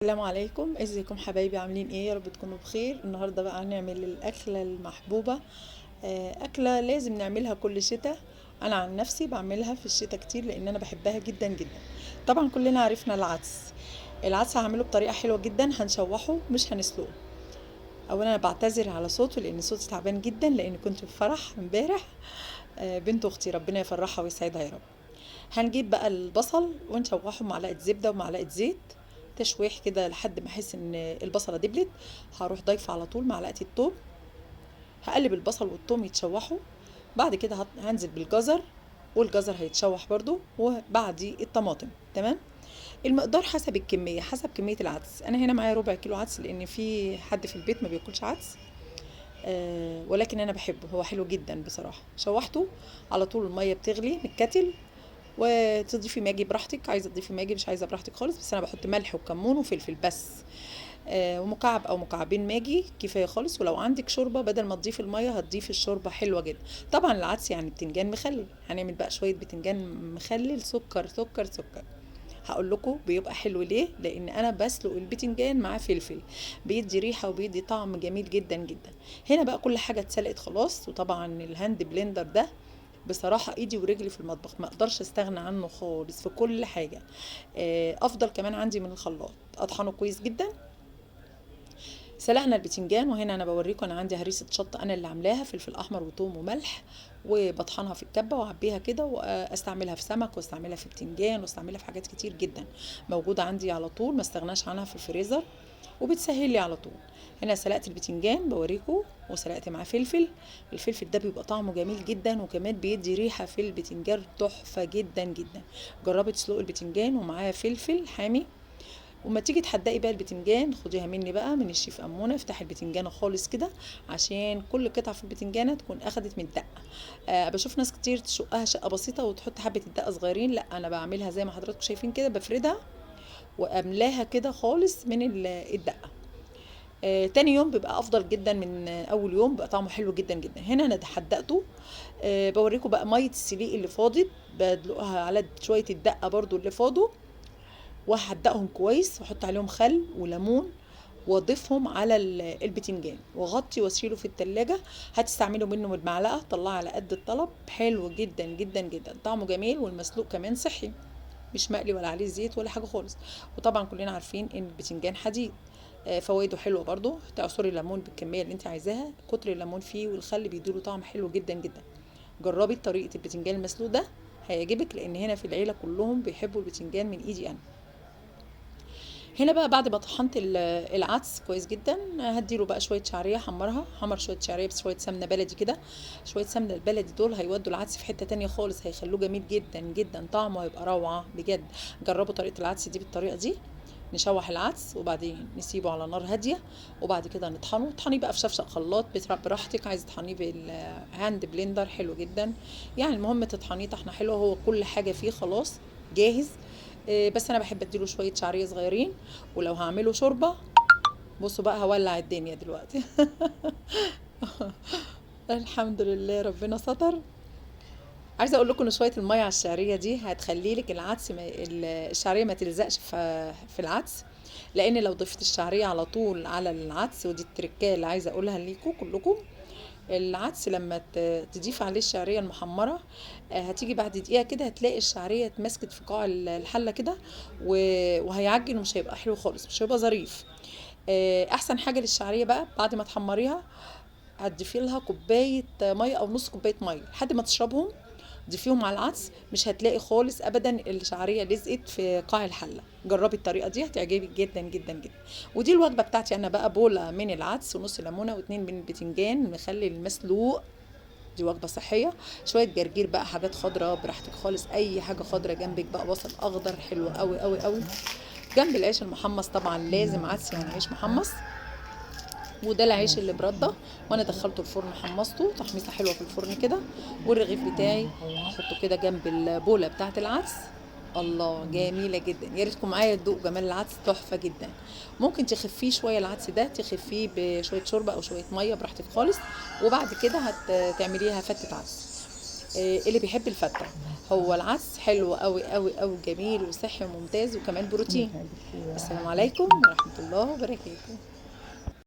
السلام عليكم، ازيكم حبايبي؟ عاملين ايه؟ يا رب تكونوا بخير. النهارده بقى هنعمل الاكله المحبوبه. اكله لازم نعملها كل شتاء. انا عن نفسي بعملها في الشتاء كتير لان انا بحبها جدا جدا. طبعا كلنا عرفنا العدس. العدس هعمله بطريقه حلوه جدا، هنشوحه مش هنسلقه. اولا انا بعتذر على صوته لان صوتي تعبان جدا لان كنت في فرح امبارح. بنت اختي ربنا يفرحها ويسعدها يا رب. هنجيب بقى البصل ونشوحه بمعلقه زبده ومعلقه زيت، تشويح كده لحد ما احس ان البصله دبلت. هروح ضايفه على طول معلقه الثوم، هقلب البصل والثوم يتشوحوا. بعد كده هنزل بالجزر، والجزر هيتشوح برضو، وبعدي الطماطم. تمام. المقدار حسب الكميه، حسب كميه العدس. انا هنا معايا ربع كيلو عدس لان في حد في البيت ما بياكلش عدس. ولكن انا بحبه، هو حلو جدا بصراحه. شوحته على طول، الميه بتغلي من الكتل، وتضيفي ماجي براحتك، عايزه تضيفي ماجي مش عايزه براحتك خالص، بس انا بحط ملح وكمون وفلفل بس. ومكعب او مكعبين ماجي كفايه خالص. ولو عندك شوربه بدل ما تضيفي الميه هتضيفي الشوربه، حلوه جدا. طبعا العدس يعني بتنجان مخلل، هنعمل بقى شويه بتنجان مخلل سكر سكر سكر. هقول لكم بيبقى حلو ليه، لان انا بسلق البتنجان مع فلفل، بيدي ريحه وبيدي طعم جميل جدا جدا. هنا بقى كل حاجه اتسلقت خلاص، وطبعا الهاند بلندر ده بصراحة ايدي ورجلي في المطبخ، ما اقدرش استغنى عنه خالص في كل حاجة. افضل كمان عندي من الخلاط، اطحنه كويس جدا. سلقنا البتنجان، وهنا انا بوريكم انا عندي هريسة شطة انا اللي عاملاها، فلفل احمر وثوم وملح، وبطحنها في الكبة واعبيها كده، واستعملها في سمك، واستعملها في بتنجان، واستعملها في حاجات كتير جدا. موجودة عندي على طول، ما استغناش عنها في الفريزر، وبتسهل لي على طول. هنا سلقت البتنجان بوريكم، وسلقت معاه فلفل. الفلفل ده بيبقى طعمه جميل جدا، وكمان بيدي ريحة في البتنجان تحفة جدا جدا. جربي تسلقي البتنجان ومعاه فلفل حامي. وما تيجي تحدقي بقى البتنجان، خديها مني بقى من الشيف امونه، افتحي البتنجانه خالص كده عشان كل قطعه في البتنجانه تكون اخدت من الدقه. بشوف ناس كتير تشقها شقه بسيطه وتحط حبه الدقه صغيرين، لا انا بعملها زي ما حضراتكم شايفين كده، بفردها واملاها كده خالص من الدقه. تاني يوم بيبقى افضل جدا من اول يوم، بيبقى طعمه حلو جدا جدا. هنا انا حدقته. بوريكم بقى ميه السليق اللي فاضت، بدلقها على شويه الدقه برضو اللي فاضوا، وهحدقهم كويس، واحط عليهم خل وليمون، واضيفهم على البتنجان، واغطي واشيله في التلاجة. هتستعملوا منه بالمعلقة، طلعه على قد الطلب، حلو جدا جدا جدا، طعمه جميل، والمسلوق كمان صحي، مش مقلي ولا عليه زيت ولا حاجة خالص. وطبعا كلنا عارفين ان البتنجان حديد. فوائده حلوه برضو. تعصري الليمون بالكميه اللي انت عايزاها، كتر الليمون فيه والخل بيديله طعم حلو جدا جدا. جربي طريقه البتنجان المسلوق ده، هيعجبك، لان هنا في العيله كلهم بيحبوا البتنجان من ايدي انا. هنا بقى بعد ما طحنت العدس كويس جدا، هديله بقى شويه شعريه، حمر شويه شعريه بس شويه سمنه بلدي كده. شويه سمنه البلدي دول هيودوا العدس في حته تانية خالص، هيخلوه جميل جدا جدا، طعمه هيبقى روعه بجد. جربوا طريقه العدس دي بالطريقه دي. نشوح العدس وبعدين نسيبه على نار هاديه، وبعد كده نطحنه. طحنيه بقى في شفشق خلاط براحتك، عايزه تطحنيه بالهاند بلندر حلو جدا. يعني المهم تطحنيه طحنه حلوه، هو كل حاجه فيه خلاص جاهز. بس انا بحب اديله شويه شعريه صغيرين. ولو هعمله شوربه، بصوا بقى هولع الدنيا دلوقتي. الحمد لله ربنا ستر. عايزه اقول لكم ان شويه الميه على الشعريه دي هتخلي لك العدس الشعريه ما تلزقش في العدس. لان لو ضفت الشعريه على طول على العدس، ودي التركيه اللي عايزه اقولها ليكم كلكم، العدس لما تضيف عليه الشعريه المحمره، هتيجي بعد دقيقه كده هتلاقي الشعريه اتمسكت في قاع الحله كده، وهيعجن ومش هيبقى حلو خالص، مش هيبقى ظريف. احسن حاجه للشعريه بقى بعد ما تحمريها، هتضيفي لها كوبايه ميه او نص كوبايه ميه لحد ما تشربهم. ضيفيهم على العدس، مش هتلاقي خالص ابدا الشعريه لزقت في قاع الحله. جربي الطريقه دي هتعجبك جدا جدا جدا. ودي الوجبه بتاعتي انا بقى، بوله من العدس ونص ليمونه واتنين من البتنجان مخلي المسلوق. دي وجبه صحيه. شويه جرجير بقى، حاجات خضراء براحتك خالص، اي حاجه خضراء جنبك بقى، بصل اخضر حلو قوي قوي قوي. جنب العيش المحمص طبعا لازم عدس، يعني عيش محمص. وده العيش اللي برده، وانا دخلته الفرن حمصته تحميصه حلوه في الفرن كده. والرغيف بتاعي احطه كده جنب البوله بتاعه العدس. الله جميله جدا، يا ريتكم معايا تدوق جمال العدس، تحفه جدا. ممكن تخفيه شويه العدس ده، تخفيه بشويه شوربه او شويه ميه براحتك خالص. وبعد كده هتعمليها فتة عدس. اللي بيحب الفتة. هو العدس حلو قوي قوي قوي، جميل وصحي وممتاز وكمان بروتين. السلام عليكم ورحمة الله وبركاته.